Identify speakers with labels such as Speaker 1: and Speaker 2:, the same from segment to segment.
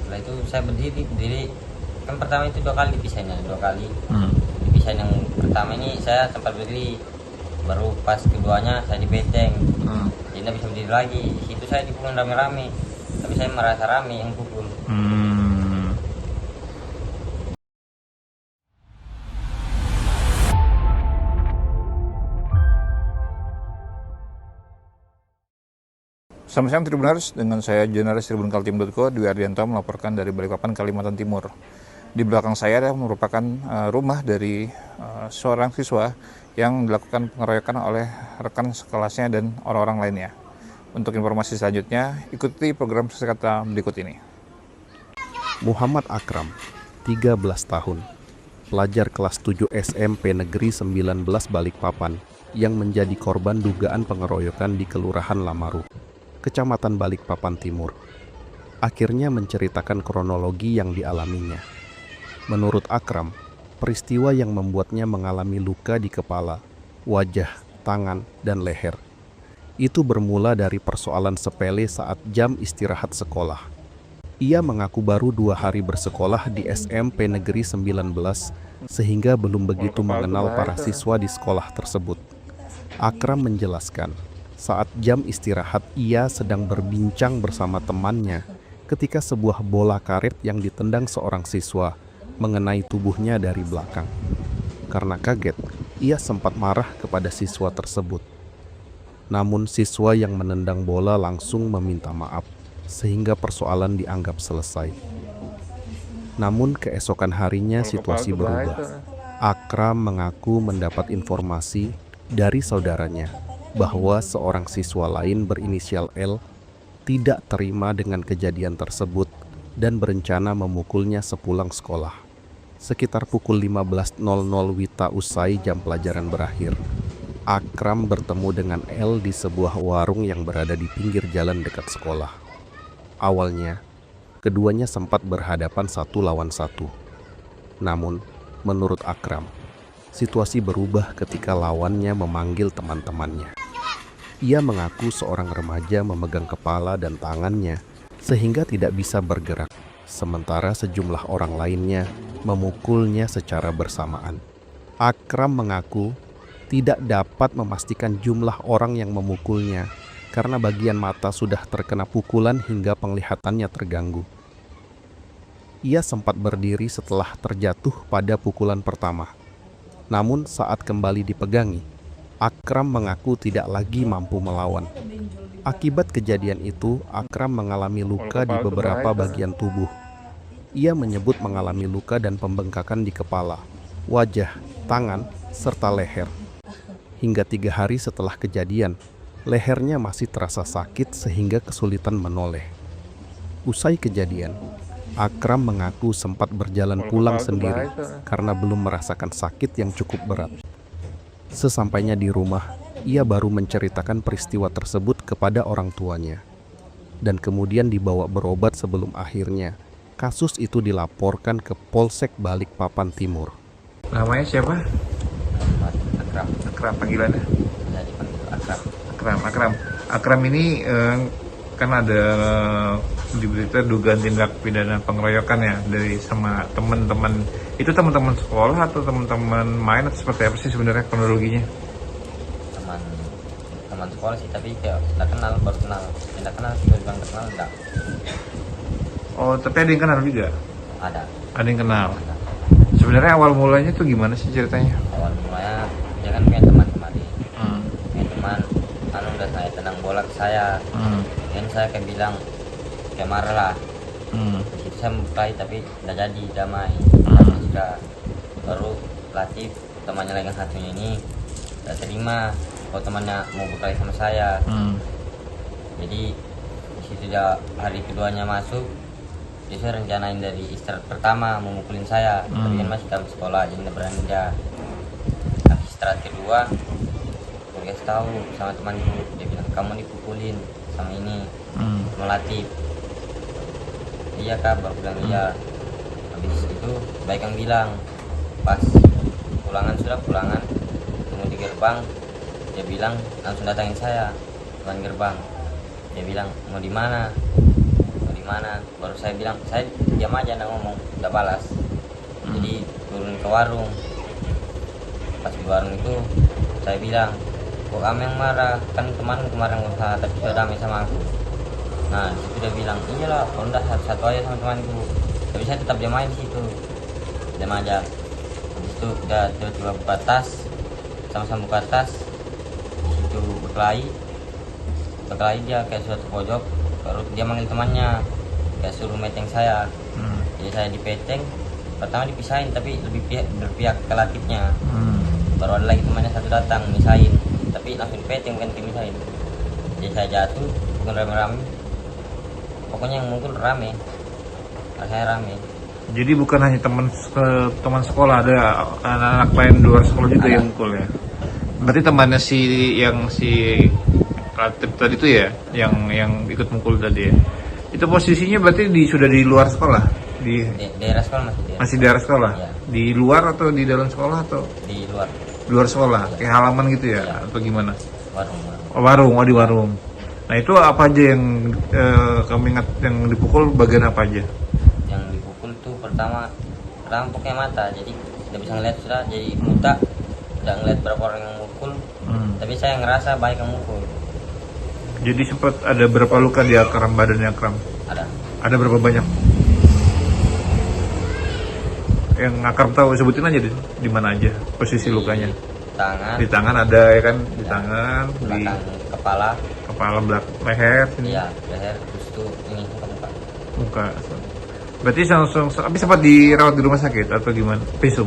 Speaker 1: Setelah itu saya berdiri kan pertama itu dua kali dipisahin yang pertama ini saya sempat berdiri, baru pas keduanya saya dibeteng. Jadi nggak bisa berdiri lagi. Di situ saya dipukul rame-rame, tapi saya merasa rame yang pukul.
Speaker 2: Selamat siang Tribuners, dengan saya jurnalis tribunkaltim.co Dwi Ardianto melaporkan dari Balikpapan, Kalimantan Timur. Di belakang saya merupakan rumah dari seorang siswa yang dilakukan pengeroyokan oleh rekan sekelasnya dan orang-orang lainnya. Untuk informasi selanjutnya, ikuti program Sesekata berikut ini.
Speaker 3: Muhammad Akram, 13 tahun, pelajar kelas 7 SMP Negeri 19 Balikpapan yang menjadi korban dugaan pengeroyokan di Kelurahan Lamaru, Kecamatan Balikpapan Timur, akhirnya menceritakan kronologi yang dialaminya. Menurut Akram, peristiwa yang membuatnya mengalami luka di kepala, wajah, tangan, dan leher itu bermula dari persoalan sepele saat jam istirahat sekolah. Ia mengaku baru 2 hari bersekolah di SMP Negeri 19 sehingga belum begitu mengenal para siswa di sekolah tersebut. Akram menjelaskan, saat jam istirahat ia sedang berbincang bersama temannya ketika sebuah bola karet yang ditendang seorang siswa mengenai tubuhnya dari belakang. Karena kaget, ia sempat marah kepada siswa tersebut. Namun siswa yang menendang bola langsung meminta maaf sehingga persoalan dianggap selesai. Namun keesokan harinya situasi berubah. Akram mengaku mendapat informasi dari saudaranya bahwa seorang siswa lain berinisial L tidak terima dengan kejadian tersebut dan berencana memukulnya sepulang sekolah. Sekitar pukul 15.00 WITA usai jam pelajaran berakhir, Akram bertemu dengan L di sebuah warung yang berada di pinggir jalan dekat sekolah. Awalnya, keduanya sempat berhadapan 1-1. Namun, menurut Akram, situasi berubah ketika lawannya memanggil teman-temannya. Ia mengaku seorang remaja memegang kepala dan tangannya sehingga tidak bisa bergerak, sementara sejumlah orang lainnya memukulnya secara bersamaan. Akram mengaku tidak dapat memastikan jumlah orang yang memukulnya karena bagian mata sudah terkena pukulan hingga penglihatannya terganggu. Ia sempat berdiri setelah terjatuh pada pukulan pertama. Namun saat kembali dipegangi, Akram mengaku tidak lagi mampu melawan. Akibat kejadian itu, Akram mengalami luka di beberapa bagian tubuh. Ia menyebut mengalami luka dan pembengkakan di kepala, wajah, tangan, serta leher. Hingga 3 hari setelah kejadian, lehernya masih terasa sakit sehingga kesulitan menoleh. Usai kejadian, Akram mengaku sempat berjalan pulang sendiri karena belum merasakan sakit yang cukup berat. Sesampainya di rumah, ia baru menceritakan peristiwa tersebut kepada orang tuanya. Dan kemudian dibawa berobat sebelum akhirnya kasus itu dilaporkan ke Polsek Balikpapan Timur.
Speaker 2: Namanya siapa?
Speaker 1: Akram.
Speaker 2: Akram, panggilannya?
Speaker 1: Saya dipanggil Akram.
Speaker 2: Akram ini kan ada di berita dugaan tindak pidana pengeroyokan ya dari sama teman-teman. Itu teman-teman sekolah atau teman-teman main atau seperti apa sih sebenarnya kronologinya?
Speaker 1: Teman sekolah sih, tapi kayak tidak kenal, baru kenal. Tidak kenal sih, kalau bilang kenal enggak.
Speaker 2: Oh, tapi ada yang kenal juga?
Speaker 1: Ada.
Speaker 2: Ada yang kenal. Sebenarnya awal mulanya tuh gimana sih ceritanya?
Speaker 1: Awal mulanya dia kan punya teman kemarin. Punya teman, udah saya tendang bola ke saya. Dan saya kayak bilang, kayak marah lah. Di situ saya membukai tapi tidak jadi damai. Sudah baru Latif, temannya lagi yang satunya ini tidak terima kalau temannya mau berkelahi sama saya. Jadi di situ dia hari keduanya masuk, dia sudah rencanain dari istirahat pertama mau mukulin saya, tapi kan masih dalam sekolah jadi tidak berani dia. Habis istirahat kedua, gue kasih tahu sama temanku, dia bilang kamu dipukulin sama ini, sama Latif. Iya kak, baru bilang iya. Habis itu baik yang bilang pas pulangan tunggu di gerbang, dia bilang langsung datangin saya depan gerbang. Dia bilang mau di mana mana. Baru saya bilang, saya diam aja nggak ngomong, nggak balas. Jadi turun ke warung. Pas di warung itu saya bilang, kok kamu yang marah, kan teman kemarin usaha tapi sudah damai sama aku. Nah itu dia bilang, iyalah kalau udah satu aja sama temanku. Tapi saya tetap diam aja di situ, diam aja. Habis itu udah tiba-tiba buka tas, sama-sama buka tas. Di situ berkelahi dia kayak suatu pojok. Baru dia manggil temannya, kayak suruh meteng saya. Jadi saya dipeteng. Pertama dipisahin tapi lebih berpihak ke Latifnya. Baru ada lagi temannya satu datang misahin, tapi langsung dipeteng bukan dimisahin. Jadi saya jatuh, bukan rame-rame. Pokoknya yang mukul rame, saya rame.
Speaker 2: Jadi bukan hanya teman sekolah, ada anak-anak lain di luar sekolah juga
Speaker 1: Ada.
Speaker 2: yang mukul ya. Berarti temannya si Latif tadi itu ya, yang ikut mukul tadi ya. Itu posisinya berarti sudah di luar sekolah, di
Speaker 1: Daerah sekolah
Speaker 2: masih di daerah sekolah,
Speaker 1: Iya.
Speaker 2: di luar atau di dalam sekolah atau
Speaker 1: di luar
Speaker 2: di luar sekolah, kayak halaman gitu ya,
Speaker 1: Iya.
Speaker 2: atau gimana?
Speaker 1: warung.
Speaker 2: Oh, warung, di warung. Nah itu apa aja yang kamu ingat yang dipukul, bagian apa aja?
Speaker 1: Yang dipukul tuh pertama pokoknya mata, jadi tidak bisa ngeliat sudah, jadi buta, tidak ngeliat berapa orang yang mukul. Tapi saya ngerasa baik yang mukul.
Speaker 2: Jadi sempat ada berapa luka di Akram, badannya Akram?
Speaker 1: Ada
Speaker 2: Ada berapa banyak? Yang Akram tahu, sebutin aja di mana aja posisi lukanya.
Speaker 1: tangan,
Speaker 2: Di tangan ada ya kan, di tangan, di
Speaker 1: belakang kepala,
Speaker 2: kepala, belakang leher, sini,
Speaker 1: iya leher, terus tuh ini muka.
Speaker 2: muka. Berarti langsung, tapi sempat dirawat di rumah sakit atau gimana? Visum?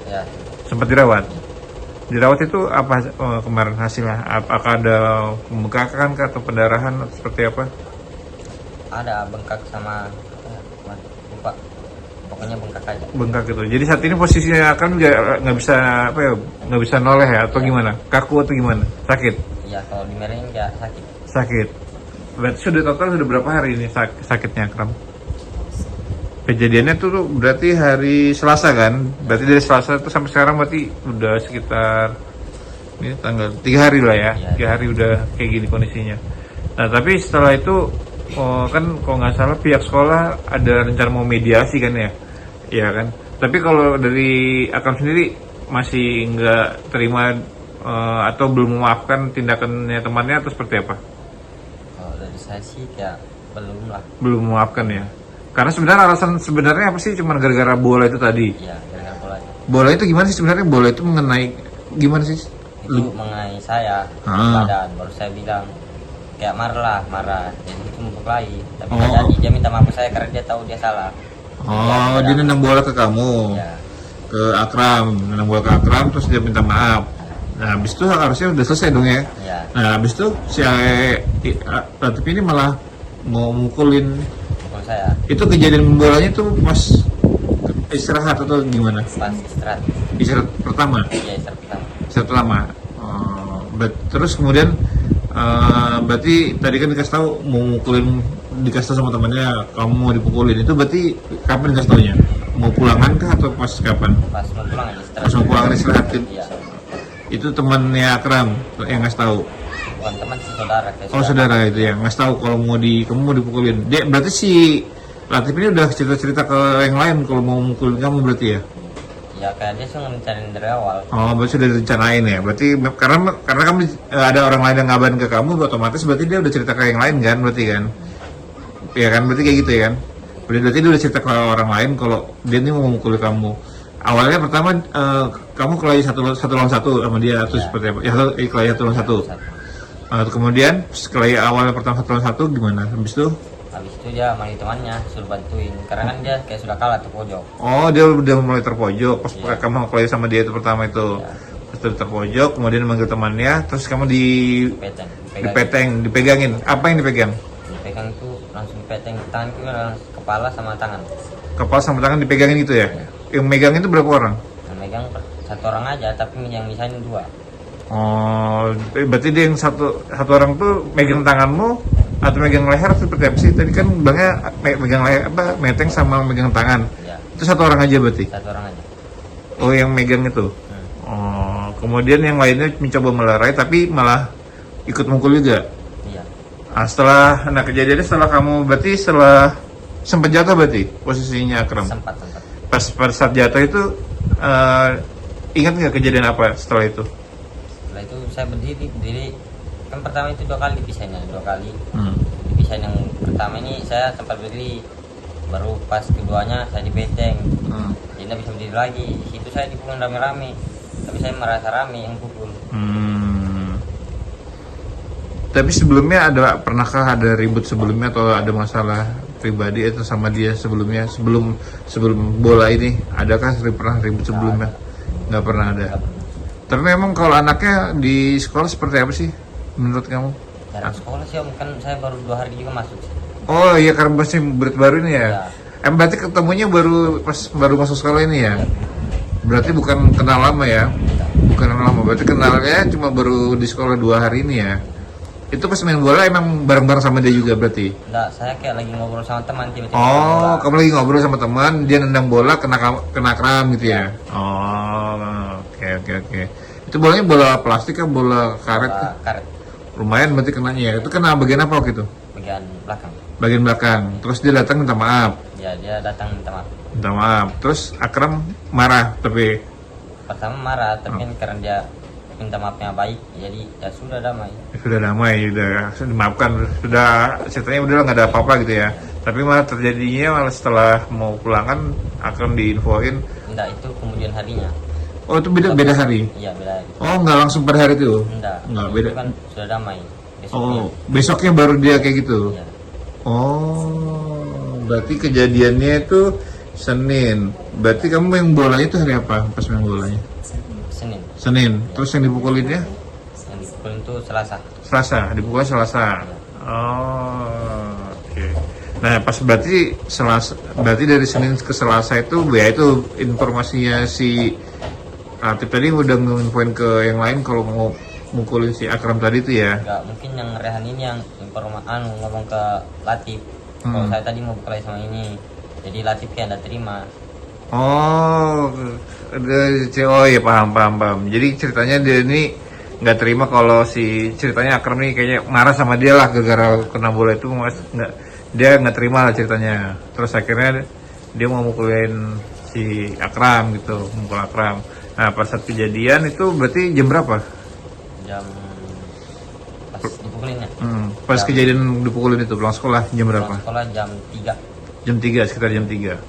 Speaker 1: Ya,
Speaker 2: Sempat dirawat. Dirawat itu apa kemarin hasilnya? Apakah ada pembengkakan kah, atau pendarahan atau seperti apa?
Speaker 1: ada bengkak sama lupa. Pokoknya bengkak aja.
Speaker 2: Bengkak gitu. Jadi saat ini posisinya kan nggak bisa apa ya, nggak bisa noleh ya atau gimana? Kaku atau gimana? Sakit?
Speaker 1: Iya, kalau dimerahin ya sakit.
Speaker 2: Sakit. Berarti sudah berapa hari ini sakitnya Akram? Kejadiannya tuh berarti hari Selasa kan? Berarti dari Selasa itu sampai sekarang berarti udah sekitar ini tanggal 3 hari lah ya.
Speaker 1: Iya.
Speaker 2: 3 hari udah kayak gini kondisinya. Nah tapi setelah itu kan kalau nggak salah pihak sekolah ada rencana mau mediasi kan ya? Iya kan? Tapi kalau dari Akram sendiri masih nggak terima atau belum memaafkan tindakannya temannya atau seperti apa?
Speaker 1: Kalau dari saya sih ya belum lah.
Speaker 2: Belum memaafkan ya? Karena sebenarnya alasan sebenarnya apa sih? Cuma gara-gara bola itu tadi.
Speaker 1: Iya, gara-gara bola
Speaker 2: Bola itu gimana sih sebenarnya? Bola itu mengenai gimana sih?
Speaker 1: itu mengenai saya badan. Baru saya bilang kayak marah, jadi itu berkelahi. Tapi nggak jadi, dia minta maaf ke saya karena dia tahu dia salah.
Speaker 2: Oh, dia nendang bola ke kamu,
Speaker 1: Ya,
Speaker 2: ke Akram, nendang bola ke Akram, terus dia minta maaf. Nah, habis itu harusnya udah selesai dong ya.
Speaker 1: ya,
Speaker 2: Nah, habis itu si Latif ini malah mau mukulin.
Speaker 1: pukul saya
Speaker 2: Itu kejadian bolanya tuh pas istirahat atau gimana?
Speaker 1: pas istirahat.
Speaker 2: Istirahat pertama,
Speaker 1: Iya, istirahat pertama.
Speaker 2: istirahat lama. Terus kemudian berarti tadi kan dikasih tahu mau mukulin, dikasih tahu sama temannya kamu mau dipukulin, itu berarti kapan dikasih taunya? Mau pulangan kah atau pas kapan?
Speaker 1: Pas mau pulang aja istirahat.
Speaker 2: Pas mau pulang istirahat.
Speaker 1: Iya,
Speaker 2: Itu temannya Akram yang ngasih tahu.
Speaker 1: bukan teman sih, saudara. Kayak
Speaker 2: Oh saudara itu ya ngasih tahu kalau kamu mau dipukulin. Dia berarti si Latif ini udah cerita-cerita ke yang lain kalau mau mukulin kamu berarti ya?
Speaker 1: Ya kayak dia sih ngerencanain dari awal.
Speaker 2: Oh berarti sudah direncanain ya? Berarti karena kamu ada orang lain yang ngabarin ke kamu, otomatis berarti dia udah cerita ke yang lain kan? Berarti kan? Iya kan? Berarti kayak gitu ya kan? Berarti dia udah cerita ke orang lain kalau dia ini mau mukul kamu. Awalnya pertama kamu kelahi satu lawan satu sama dia atau
Speaker 1: Iya.
Speaker 2: seperti apa? Ya kelahi satu lawan satu. Kemudian kelahi awalnya pertama satu lawan satu gimana? Habis itu
Speaker 1: dia manggil temannya suruh bantuin karena kan dia kayak sudah kalah terpojok.
Speaker 2: oh dia udah mulai terpojok pas
Speaker 1: Iya.
Speaker 2: kamu kelahi sama dia itu pertama itu.
Speaker 1: Iya.
Speaker 2: Terus terpojok, kemudian manggil temannya, terus kamu
Speaker 1: Peteng,
Speaker 2: dipegangin. Apa yang dipegang?
Speaker 1: dipegang itu langsung dipeteng tangan itu langsung kepala sama tangan.
Speaker 2: Kepala sama tangan dipegangin gitu ya? Yang megangin itu berapa orang?
Speaker 1: Yang megang satu orang aja, tapi yang misahin dua.
Speaker 2: Oh, berarti dia yang satu orang tuh megang tanganmu atau megang leher seperti apa sih? Tadi kan bilangnya megang leher apa? Meteng sama megang tangan.
Speaker 1: Ya,
Speaker 2: Itu satu orang aja berarti?
Speaker 1: satu orang aja.
Speaker 2: Oh, yang megang itu? Oh, kemudian yang lainnya mencoba melerai tapi malah ikut mukul juga?
Speaker 1: Iya,
Speaker 2: Setelah kejadiannya setelah kamu berarti setelah sempat jatuh berarti posisinya Akram.
Speaker 1: Sempat.
Speaker 2: Pas pada saat jatuh itu ingat nggak kejadian apa setelah itu?
Speaker 1: Setelah itu saya berdiri kan pertama itu 2 kali dipisahin, 2 kali. Dipisahin yang pertama ini saya sempat berdiri, baru pas keduanya saya dibenteng. Jadi nggak bisa berdiri lagi. Di situ saya dipukul rame-rame, tapi saya merasa rame yang pukul.
Speaker 2: Tapi sebelumnya pernahkah ada ribut sebelumnya atau ada masalah pribadi atau sama dia sebelumnya sebelum bola ini? Adakah pernah ribut sebelumnya? Nggak pernah ada. Tapi memang kalau anaknya di sekolah seperti apa sih menurut kamu?
Speaker 1: Dalam sekolah sih Om, kan saya baru 2 hari juga masuk sih.
Speaker 2: Oh iya, karena masih baru ini ya. Berarti ketemunya baru masuk sekolah ini ya. Berarti bukan kenal lama ya. Bukan kenal lama. Berarti kenalnya cuma baru di sekolah 2 hari ini ya. Itu pas main bola emang bareng-bareng sama dia juga berarti?
Speaker 1: Enggak, saya kayak lagi ngobrol sama teman tiba-tiba.
Speaker 2: Oh, kamu lagi ngobrol sama teman, dia nendang bola kena Akram gitu ya? Oh, oke. Itu bolanya bola plastik kan, bola karet?
Speaker 1: Bola karet.
Speaker 2: Lumayan berarti kenanya ya. Itu kena bagian apa waktu itu?
Speaker 1: Bagian belakang.
Speaker 2: Bagian belakang. Terus dia datang minta maaf.
Speaker 1: Ya, dia datang minta maaf.
Speaker 2: Minta maaf. Terus Akram marah tapi
Speaker 1: Pertama marah, tapi kan karena dia minta maafnya baik, jadi ya sudah damai.
Speaker 2: sudah damai, sudah dimaafkan, sudah ceritanya udah nggak ada apa-apa gitu ya. Tapi malah terjadinya setelah mau pulang kan Akram diinfoin.
Speaker 1: Enggak, itu kemudian harinya.
Speaker 2: Oh itu beda hari?
Speaker 1: Iya, beda hari.
Speaker 2: Oh nggak langsung pada hari itu?
Speaker 1: Enggak,
Speaker 2: beda.
Speaker 1: itu kan sudah damai. Besoknya.
Speaker 2: Oh besoknya baru dia kayak gitu?
Speaker 1: Iya.
Speaker 2: Oh berarti kejadiannya itu Senin. Berarti kamu main bolanya itu hari apa pas main bolanya? Senin. Terus yang dipukulinnya?
Speaker 1: Yang dipukulin itu Selasa.
Speaker 2: Dipukulin Selasa. Oh, oke. Nah, pas berarti dari Senin ke Selasa itu, ya itu informasinya si Latif tadi udah nginfoin ke yang lain kalau mau mukulin si Akram tadi itu ya?
Speaker 1: Enggak, mungkin yang Rehan ini yang ngomong ke Latif. Kalau saya tadi mau berkelahi sama ini, jadi Latif kayak ada terima.
Speaker 2: Oh ya paham. Jadi ceritanya dia ini nggak terima kalau si ceritanya Akram nih kayaknya marah sama dia lah gara-gara kena bola itu, dia nggak terima lah ceritanya. Terus akhirnya dia mau mukulin si Akram gitu, mukul Akram. Nah pas saat kejadian itu berarti jam berapa?
Speaker 1: Jam pas dipukulinnya.
Speaker 2: Pas kejadian dipukulin itu pulang sekolah jam berapa?
Speaker 1: Pulang sekolah jam 3.
Speaker 2: Jam 3, sekitar jam 3.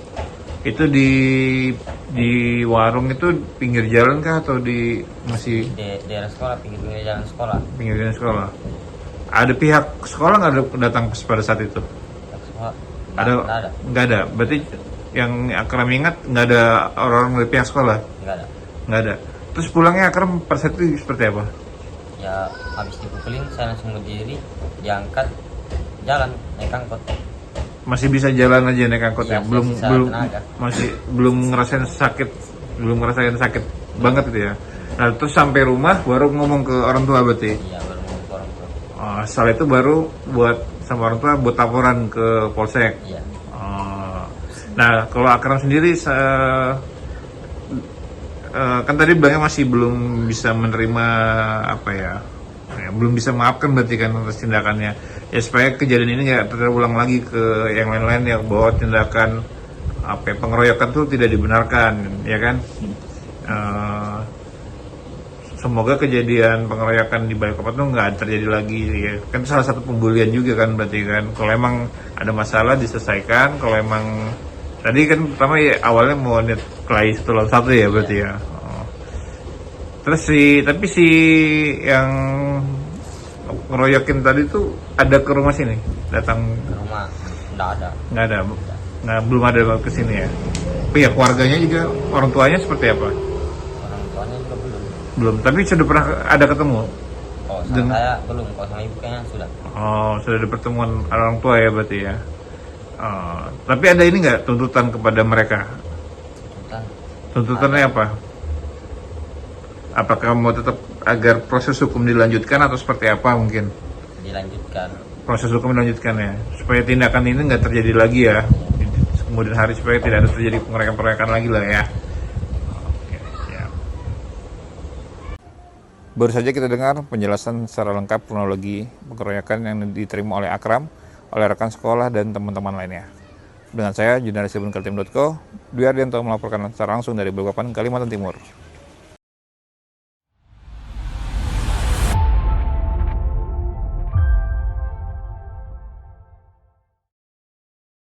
Speaker 2: Itu di warung itu pinggir jalan kah atau di masih
Speaker 1: Di daerah sekolah, pinggir jalan sekolah.
Speaker 2: Pinggir jalan sekolah. Ada pihak sekolah nggak datang pada saat itu?
Speaker 1: Sekolah.
Speaker 2: Ada? Nggak ada. Berarti yang Akram ingat nggak ada orang-orang dari pihak sekolah? Nggak ada. Terus pulangnya Akram pada saat itu seperti apa?
Speaker 1: Ya habis dipukulin saya langsung berdiri, diangkat, jalan naik angkot.
Speaker 2: Masih bisa jalan aja naik angkot ya?
Speaker 1: Belum
Speaker 2: Belum ngerasain sakit banget gitu ya? Nah terus sampai rumah baru ngomong ke orang tua berarti?
Speaker 1: Iya, baru ngomong ke orang tua.
Speaker 2: Setelah itu baru sama orang tua buat laporan ke polsek?
Speaker 1: Iya.
Speaker 2: Nah kalau Akram sendiri kan tadi bilangnya masih belum bisa menerima belum bisa maafkan berarti kan atas tindakannya ya, supaya kejadian ini nggak terulang lagi ke yang lain-lain yang bahwa tindakan pengeroyokan itu tidak dibenarkan ya kan. Semoga kejadian pengeroyokan di Balikpapan itu nggak terjadi lagi ya kan, salah satu pembulian juga kan berarti kan. Kalau emang ada masalah diselesaikan, kalau emang tadi kan pertama ya awalnya mau niat kelahi 1 lawan 1 ya berarti ya. Terus tapi si yang ngeroyokin tadi tuh ada ke rumah sini, datang
Speaker 1: Ke rumah
Speaker 2: nggak ada, belum ada ke sini ya. Tapi ya keluarganya juga, orang tuanya seperti apa?
Speaker 1: Orang tuanya juga
Speaker 2: Belum, tapi sudah pernah ada ketemu?
Speaker 1: Oh, sama saya belum, kalau sama ibu kayaknya sudah.
Speaker 2: Oh, sudah ada pertemuan orang tua ya berarti ya. Tapi ada ini nggak tuntutan kepada mereka? Tuntutannya apa? Apakah mau tetap agar proses hukum dilanjutkan atau seperti apa mungkin?
Speaker 1: Dilanjutkan.
Speaker 2: Proses hukum dilanjutkan ya, supaya tindakan ini nggak terjadi lagi ya. Kemudian hari supaya tidak ada terjadi pengeroyokan lagi lah ya. Oke, ya. Baru saja kita dengar penjelasan secara lengkap kronologi pengeroyokan yang diterima oleh Akram, oleh rekan sekolah dan teman-teman lainnya. Dengan saya, jurnalis tribunkaltim.co, Dwi Ardianto melaporkan secara langsung dari Balikpapan, Kalimantan Timur.